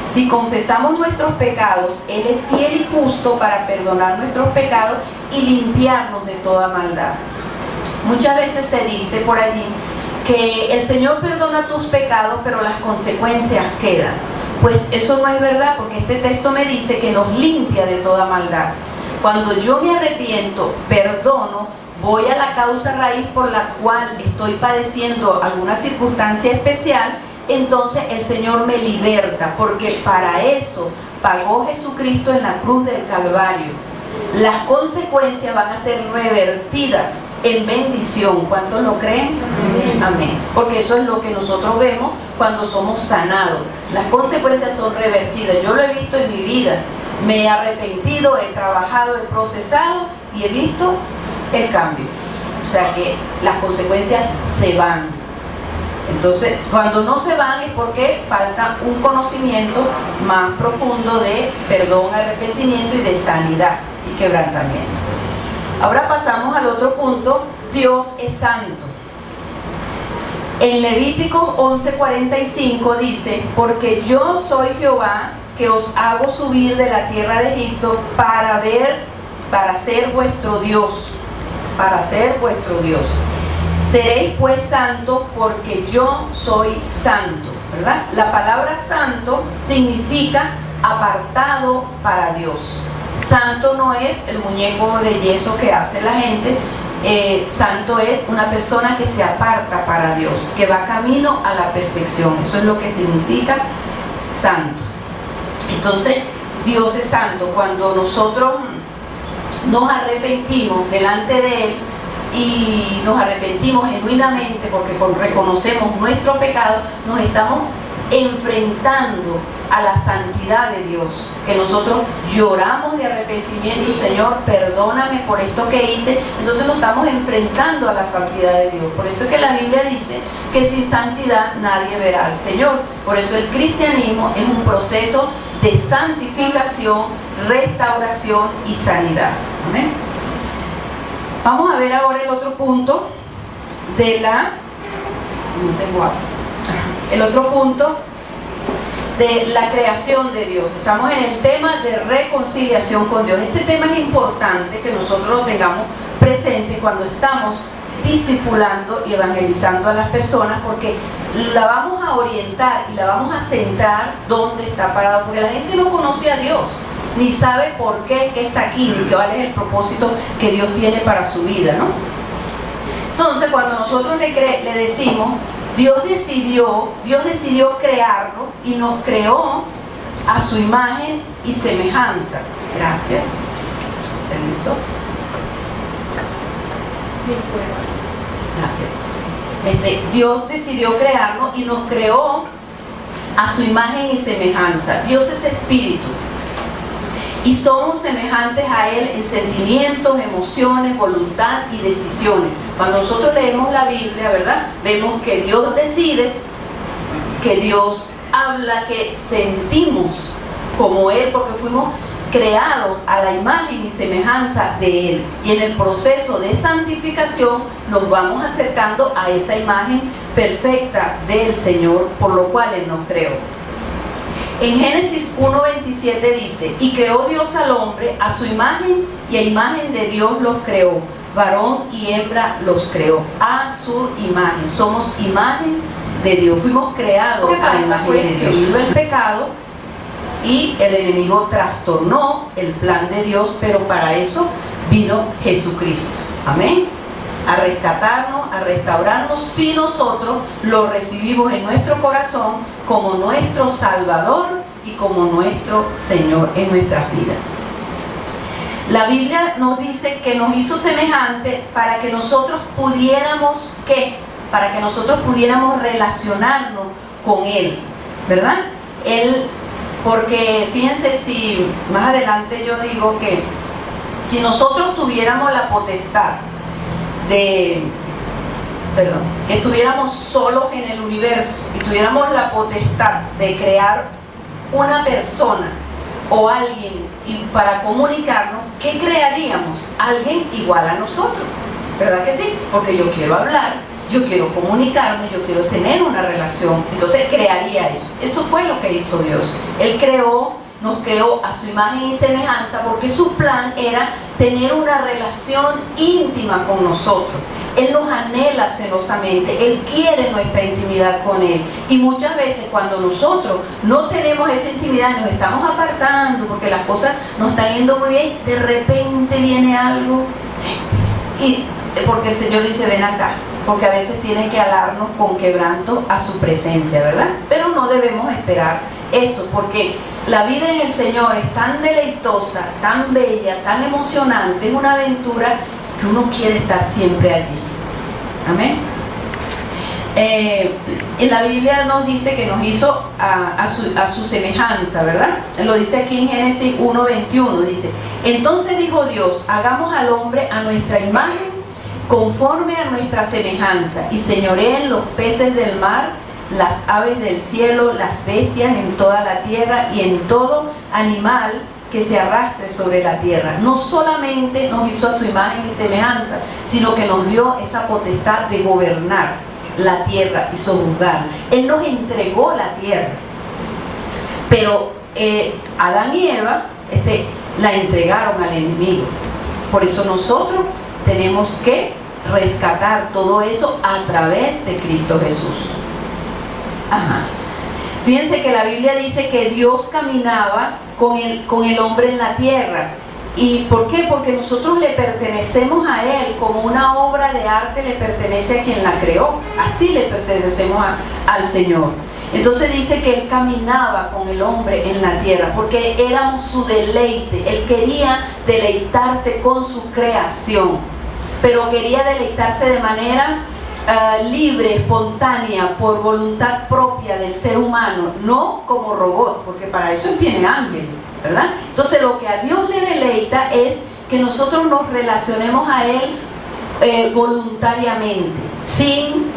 Si confesamos nuestros pecados, Él es fiel y justo para perdonar nuestros pecados y limpiarnos de toda maldad. Muchas veces se dice por allí que el Señor perdona tus pecados, pero las consecuencias quedan. Pues eso no es verdad, porque este texto me dice que nos limpia de toda maldad. Cuando yo me arrepiento, perdono, voy a la causa raíz por la cual estoy padeciendo alguna circunstancia especial, entonces el Señor me liberta, porque para eso pagó Jesucristo en la cruz del Calvario. Las consecuencias van a ser revertidas en bendición. ¿Cuántos lo creen? Amén. Porque eso es lo que nosotros vemos cuando somos sanados. Las consecuencias son revertidas. Yo lo he visto en mi vida. Me he arrepentido, he trabajado, he procesado y he visto el cambio. O sea que las consecuencias se van. Entonces, cuando no se van es porque falta un conocimiento más profundo de perdón, arrepentimiento y de sanidad y quebrantamiento. Ahora pasamos al otro punto: Dios es santo. En Levíticos 11:45 dice: porque yo soy Jehová, que os hago subir de la tierra de Egipto para ser vuestro Dios, para ser vuestro Dios. Seréis pues santos, porque yo soy santo, ¿verdad? La palabra santo significa apartado para Dios. Santo no es el muñeco de yeso que hace la gente. Santo es una persona que se aparta para Dios, que va camino a la perfección. Eso es lo que significa santo. Entonces, Dios es santo. Cuando nosotros nos arrepentimos delante de Él y nos arrepentimos genuinamente porque reconocemos nuestro pecado, nos estamos enfrentando a la santidad de Dios, que nosotros lloramos de arrepentimiento: Señor, perdóname por esto que hice. Entonces nos estamos enfrentando a la santidad de Dios. Por eso es que la Biblia dice que sin santidad nadie verá al Señor. Por eso el cristianismo es un proceso de santificación, restauración y sanidad. ¿Amén? Vamos a ver ahora el otro punto de el otro punto de la creación de Dios. Estamos en el tema de reconciliación con Dios. Este tema es importante que nosotros lo tengamos presente cuando estamos discipulando y evangelizando a las personas, porque la vamos a orientar y la vamos a centrar donde está parado, porque la gente no conoce a Dios, ni sabe por qué que está aquí, ni cuál es el propósito que Dios tiene para su vida, ¿no? Entonces, cuando nosotros le decimos, Dios decidió crearlo y nos creó a su imagen y semejanza. Gracias. Permiso. Gracias. Dios decidió crearnos y nos creó a su imagen y semejanza. Dios es espíritu y somos semejantes a Él en sentimientos, emociones, voluntad y decisiones. Cuando nosotros leemos la Biblia, ¿verdad?, vemos que Dios decide, que Dios habla, que sentimos como Él, porque fuimos creados a la imagen y semejanza de Él. Y en el proceso de santificación nos vamos acercando a esa imagen perfecta del Señor, por lo cual Él nos creó. En Génesis 1:27 dice: y creó Dios al hombre a su imagen, y a imagen de Dios los creó, varón y hembra los creó, a su imagen. Somos imagen de Dios, fuimos creados a la imagen de Dios. Vino el pecado y el enemigo trastornó el plan de Dios, pero para eso vino Jesucristo. Amén. A rescatarnos, a restaurarnos, si nosotros lo recibimos en nuestro corazón como nuestro Salvador y como nuestro Señor en nuestras vidas. La Biblia nos dice que nos hizo semejante para que nosotros pudiéramos, ¿qué? Para que nosotros pudiéramos relacionarnos con Él, ¿verdad? Porque fíjense, si más adelante yo digo que si nosotros tuviéramos la potestad de que estuviéramos solos en el universo y tuviéramos la potestad de crear una persona o alguien y para comunicarnos, ¿qué crearíamos? Alguien igual a nosotros, ¿verdad que sí? Porque yo quiero hablar, yo quiero comunicarme, yo quiero tener una relación, entonces crearía eso. Eso fue lo que hizo Dios. Él nos creó a su imagen y semejanza porque su plan era tener una relación íntima con nosotros. Él nos anhela celosamente, Él quiere nuestra intimidad con Él. Y muchas veces cuando nosotros no tenemos esa intimidad y nos estamos apartando porque las cosas no están yendo muy bien, de repente viene algo y porque el Señor dice, ven acá, porque a veces tiene que alarnos con quebranto a su presencia, ¿verdad? Pero no debemos esperar eso, porque la vida en el Señor es tan deleitosa, tan bella, tan emocionante, es una aventura que uno quiere estar siempre allí. Amén. En la Biblia nos dice que nos hizo a su semejanza, ¿verdad? Lo dice aquí en Génesis 1:21, dice, entonces dijo Dios, hagamos al hombre a nuestra imagen, conforme a nuestra semejanza, y señoreen los peces del mar, las aves del cielo, las bestias en toda la tierra y en todo animal que se arrastre sobre la tierra. No solamente nos hizo a su imagen y semejanza, sino que nos dio esa potestad de gobernar la tierra y sojuzgarla. Él nos entregó la tierra, pero Adán y Eva la entregaron al enemigo. Por eso nosotros tenemos que rescatar todo eso a través de Cristo Jesús. Ajá. Fíjense que la Biblia dice que Dios caminaba con el hombre en la tierra. ¿Y por qué? Porque nosotros le pertenecemos a Él, como una obra de arte le pertenece a quien la creó. Así le pertenecemos al Señor. Entonces dice que Él caminaba con el hombre en la tierra, porque éramos su deleite. Él quería deleitarse con su creación, pero quería deleitarse de manera libre, espontánea, por voluntad propia del ser humano, no como robot, porque para eso Él tiene ángeles, ¿verdad? Entonces lo que a Dios le deleita es que nosotros nos relacionemos a Él voluntariamente, sin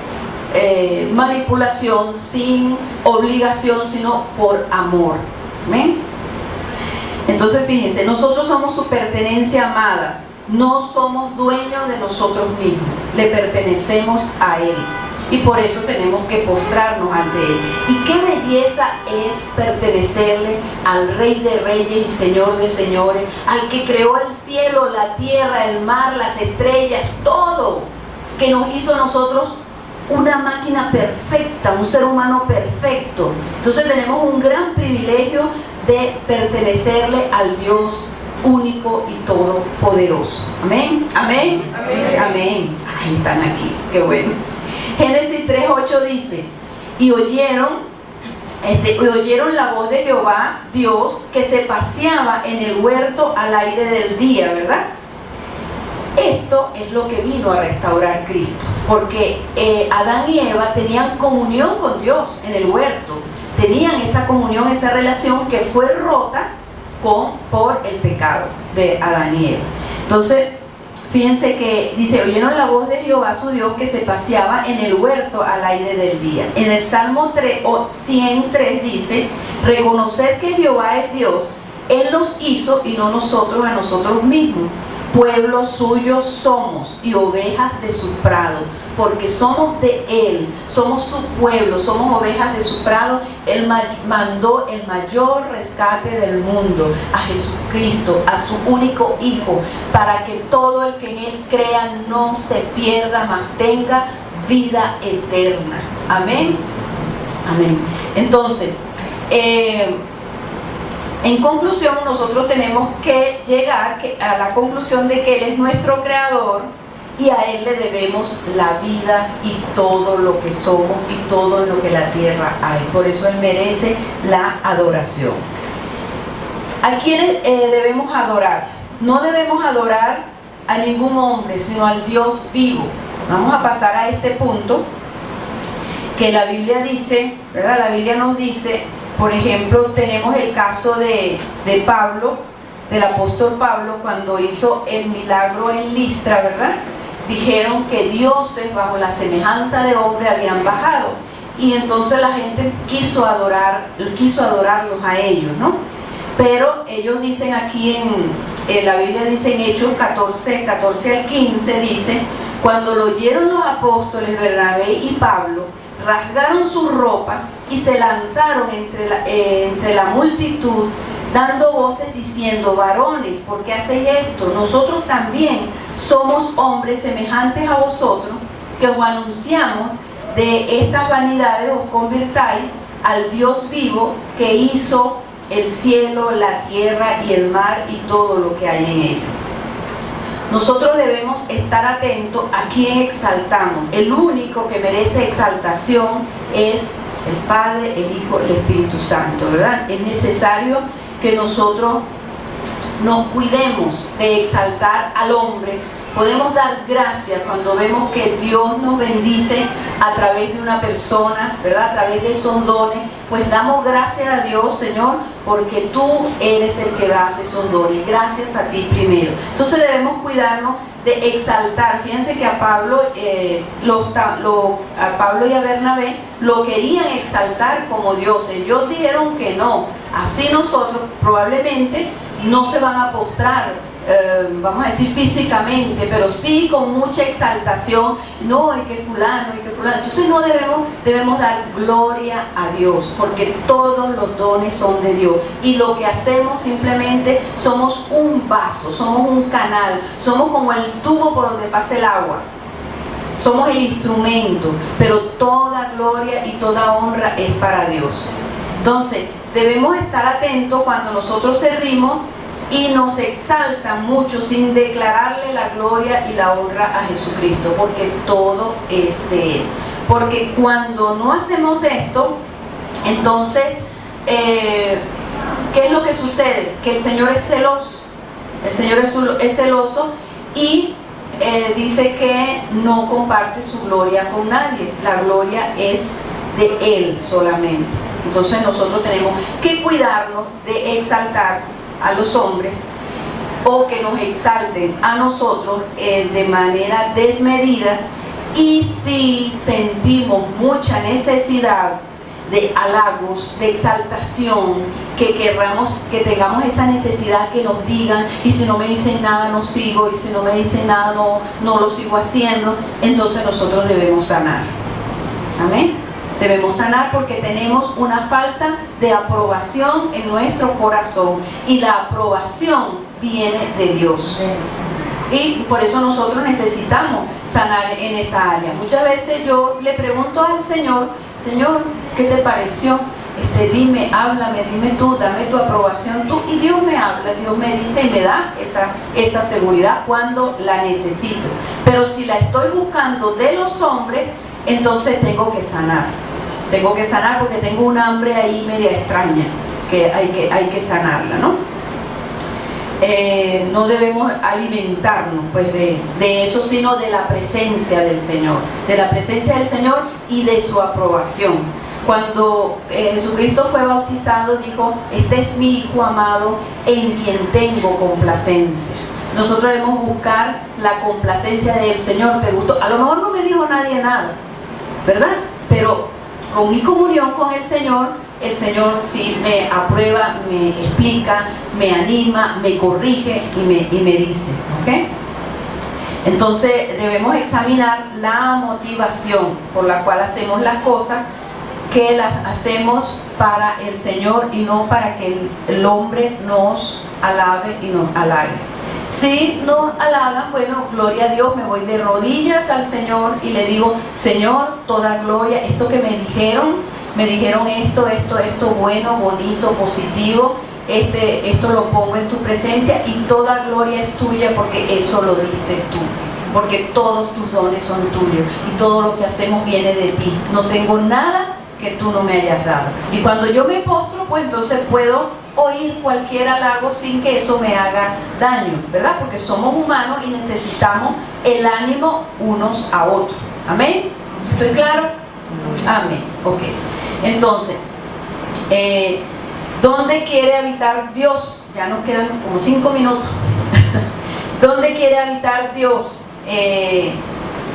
manipulación, sin obligación, sino por amor. ¿Amén? Entonces fíjense, nosotros somos su pertenencia amada. No somos dueños de nosotros mismos, le pertenecemos a Él y por eso tenemos que postrarnos ante Él. Y qué belleza es pertenecerle al Rey de Reyes y Señor de Señores, al que creó el cielo, la tierra, el mar, las estrellas, todo, que nos hizo a nosotros una máquina perfecta, un ser humano perfecto. Entonces tenemos un gran privilegio de pertenecerle al Dios único y todopoderoso. Amén, amén, amén, amén. Ahí están aquí, qué bueno. Génesis 3:8 dice, y oyeron la voz de Jehová Dios que se paseaba en el huerto al aire del día, ¿verdad? Esto es lo que vino a restaurar Cristo, porque Adán y Eva tenían comunión con Dios en el huerto, tenían esa comunión, esa relación que fue rota por el pecado de Adán y Eva. Entonces, fíjense que dice, oyeron la voz de Jehová su Dios que se paseaba en el huerto al aire del día. En el Salmo 103 dice, reconoced que Jehová es Dios, Él nos hizo y no nosotros a nosotros mismos. Pueblo suyo somos y ovejas de su prado, porque somos de Él, somos su pueblo, somos ovejas de su prado. Él mandó el mayor rescate del mundo, a Jesucristo, a su único Hijo, para que todo el que en Él crea no se pierda, mas tenga vida eterna. Amén, amén. Entonces, en conclusión, nosotros tenemos que llegar a la conclusión de que Él es nuestro creador y a Él le debemos la vida y todo lo que somos y todo lo que la tierra hay. Por eso Él merece la adoración. ¿A quiénes debemos adorar? No debemos adorar a ningún hombre, sino al Dios vivo. Vamos a pasar a este punto que la Biblia dice, ¿verdad? La Biblia nos dice, por ejemplo, tenemos el caso de Pablo, del apóstol Pablo, cuando hizo el milagro en Listra, ¿verdad? dijeron que dioses bajo la semejanza de hombre habían bajado, y entonces la gente quiso adorarlos a ellos, ¿no? Pero ellos dicen aquí en la Biblia, dice en Hechos 14 al 15, dice: cuando lo oyeron los apóstoles Bernabé y Pablo, rasgaron sus ropas y se lanzaron entre la multitud, dando voces diciendo: varones, ¿por qué hacéis esto? Nosotros también somos hombres semejantes a vosotros, que os anunciamos de estas vanidades os convirtáis al Dios vivo, que hizo el cielo, la tierra y el mar y todo lo que hay en ellos. Nosotros debemos estar atentos a quién exaltamos. El único que merece exaltación es el Padre, el Hijo, el Espíritu Santo, ¿verdad? Es necesario que nosotros nos cuidemos de exaltar al hombre. Podemos dar gracias cuando vemos que Dios nos bendice a través de una persona, ¿verdad? A través de esos dones. Pues damos gracias a Dios, Señor, porque tú eres el que das esos dones. Gracias a ti primero. Entonces debemos cuidarnos de exaltar. Fíjense que a Pablo, a Pablo y a Bernabé lo querían exaltar como dioses. Ellos dijeron que no. Así nosotros probablemente no se van a postrar, vamos a decir físicamente, pero sí con mucha exaltación. No, y que fulano, y que fulano. Entonces no debemos dar gloria a Dios, porque todos los dones son de Dios, y lo que hacemos simplemente somos un vaso, somos un canal, somos como el tubo por donde pasa el agua, somos el instrumento, pero toda gloria y toda honra es para Dios. Entonces debemos estar atentos cuando nosotros servimos y nos exaltan mucho sin declararle la gloria y la honra a Jesucristo, porque todo es de Él. Porque cuando no hacemos esto, entonces, ¿qué es lo que sucede? Que el Señor es celoso. El Señor es celoso y dice que no comparte su gloria con nadie. La gloria es de Él solamente. Entonces nosotros tenemos que cuidarnos de exaltar a los hombres, o que nos exalten a nosotros de manera desmedida. Y si sentimos mucha necesidad de halagos, de exaltación, que tengamos esa necesidad, que nos digan, y si no me dicen nada no sigo, y si no me dicen nada no lo sigo haciendo, entonces nosotros debemos sanar. Amén. Debemos sanar porque tenemos una falta de aprobación en nuestro corazón, y la aprobación viene de Dios. Y por eso nosotros necesitamos sanar en esa área. Muchas veces yo le pregunto al Señor: Señor, ¿qué te pareció? Dime, háblame, dime tú, dame tu aprobación tú. Y Dios me habla, Dios me dice y me da esa seguridad cuando la necesito. Pero si la estoy buscando de los hombres, entonces tengo que sanar. Tengo que sanar porque tengo un hambre ahí media extraña, que hay que sanarla, ¿no? No debemos alimentarnos pues de eso, sino de la presencia del Señor. De la presencia del Señor y de su aprobación. Cuando Jesucristo fue bautizado, dijo: este es mi Hijo amado, en quien tengo complacencia. Nosotros debemos buscar la complacencia del Señor. ¿Te gustó? A lo mejor no me dijo nadie nada, ¿verdad? Pero con mi comunión con el Señor sí me aprueba, me explica, me anima, me corrige y me dice, ¿ok? Entonces debemos examinar la motivación por la cual hacemos las cosas, que las hacemos para el Señor y no para que el hombre nos alabe y nos halague. Si nos halagan, bueno, gloria a Dios, me voy de rodillas al Señor y le digo: Señor, toda gloria, esto que me dijeron esto bueno, bonito, positivo, esto lo pongo en tu presencia, y toda gloria es tuya porque eso lo diste tú, porque todos tus dones son tuyos y todo lo que hacemos viene de ti. No tengo nada que tú no me hayas dado. Y cuando yo me postro, pues entonces puedo oír cualquier halago sin que eso me haga daño, ¿verdad? Porque somos humanos y necesitamos el ánimo unos a otros. ¿Amén? ¿Estoy claro? Amén. Ok. Entonces, ¿dónde quiere habitar Dios? Ya nos quedan como 5 minutos. ¿Dónde quiere habitar Dios? En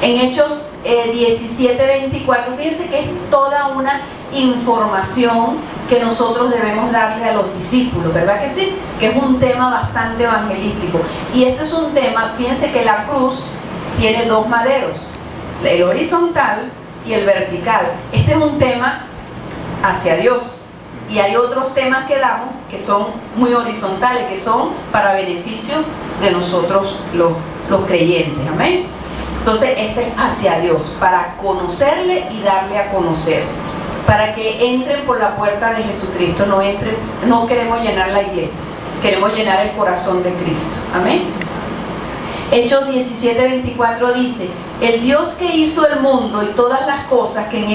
Hechos 17:24, fíjense que es toda una información que nosotros debemos darle a los discípulos, ¿verdad que sí? Que es un tema bastante evangelístico. Y esto es un tema, fíjense que la cruz tiene dos maderos, el horizontal y el vertical. Este es un tema hacia Dios. Y hay otros temas que damos que son muy horizontales, que son para beneficio de nosotros los creyentes. Amén. Entonces este es hacia Dios, para conocerle y darle a conocer, para que entren por la puerta de Jesucristo. No queremos llenar la iglesia, queremos llenar el corazón de Cristo. Amén. Hechos 17:24 dice: el Dios que hizo el mundo y todas las cosas que en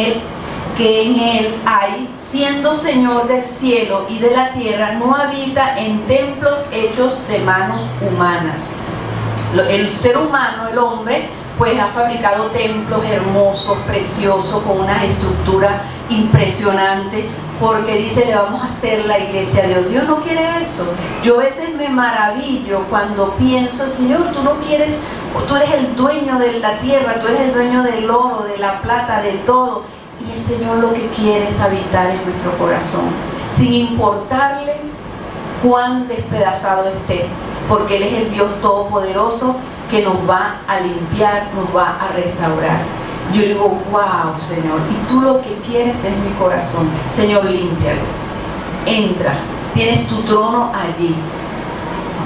él hay, siendo Señor del cielo y de la tierra, no habita en templos hechos de manos humanas. El ser humano, el hombre, pues ha fabricado templos hermosos, preciosos, con una estructura impresionante, porque dice: le vamos a hacer la iglesia a Dios. Dios no quiere eso. Yo a veces me maravillo cuando pienso: Señor, tú no quieres, tú eres el dueño de la tierra, tú eres el dueño del oro, de la plata, de todo. Y el Señor lo que quiere es habitar en nuestro corazón, sin importarle cuán despedazado esté, porque Él es el Dios todopoderoso que nos va a limpiar, nos va a restaurar. Yo digo: wow, Señor, y tú lo que quieres es mi corazón. Señor, límpialo. Entra, tienes tu trono allí.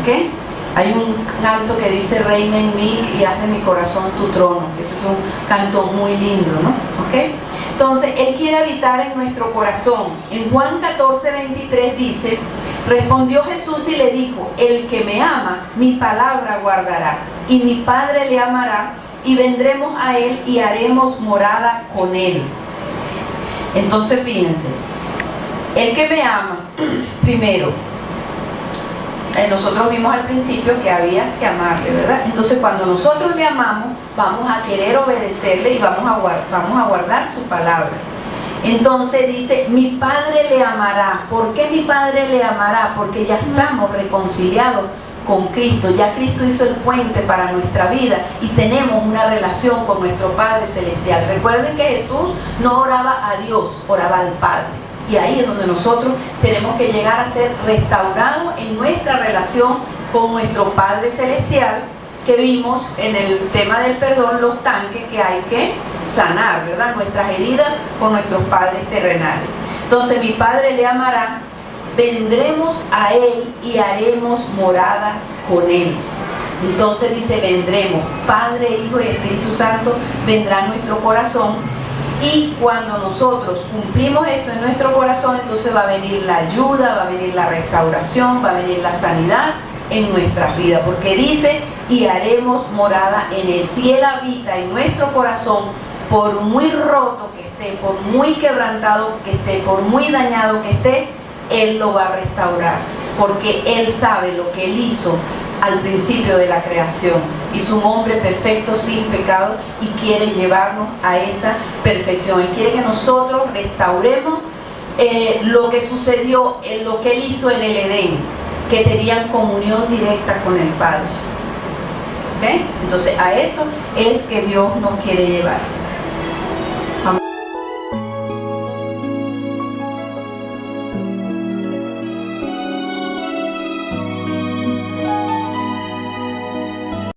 ¿Ok? Hay un canto que dice: reina en mí y haz de mi corazón tu trono. Ese es un canto muy lindo, ¿no? ¿Ok? Entonces, Él quiere habitar en nuestro corazón. En Juan 14:23 dice: respondió Jesús y le dijo: el que me ama, mi palabra guardará, y mi Padre le amará, y vendremos a Él y haremos morada con Él. Entonces, fíjense, el que me ama, primero, nosotros vimos al principio que había que amarle, ¿verdad? Entonces, cuando nosotros le amamos, vamos a querer obedecerle y vamos a guardar su palabra. Entonces dice: mi Padre le amará. ¿Por qué mi Padre le amará? Porque ya estamos reconciliados con Cristo. Ya Cristo hizo el puente para nuestra vida y tenemos una relación con nuestro Padre Celestial. Recuerden que Jesús no oraba a Dios, oraba al Padre. Y ahí es donde nosotros tenemos que llegar a ser restaurados en nuestra relación con nuestro Padre Celestial, que vimos en el tema del perdón, los tanques que hay que sanar, ¿verdad? Nuestras heridas con nuestros padres terrenales. Entonces, mi Padre le amará, vendremos a Él y haremos morada con Él. Entonces dice: vendremos, Padre, Hijo y Espíritu Santo vendrá a nuestro corazón. Y cuando nosotros cumplimos esto en nuestro corazón, entonces va a venir la ayuda, va a venir la restauración, va a venir la sanidad en nuestras vidas, porque dice: y haremos morada en Él. Si Él habita en nuestro corazón, por muy roto que esté, por muy quebrantado que esté, por muy dañado que esté, Él lo va a restaurar, porque Él sabe lo que Él hizo al principio de la creación. Hizo un hombre perfecto, sin pecado, y quiere llevarnos a esa perfección. Él quiere que nosotros restauremos lo que sucedió en lo que Él hizo en el Edén, que tenían comunión directa con el Padre. ¿Okay? Entonces, a eso es que Dios nos quiere llevar.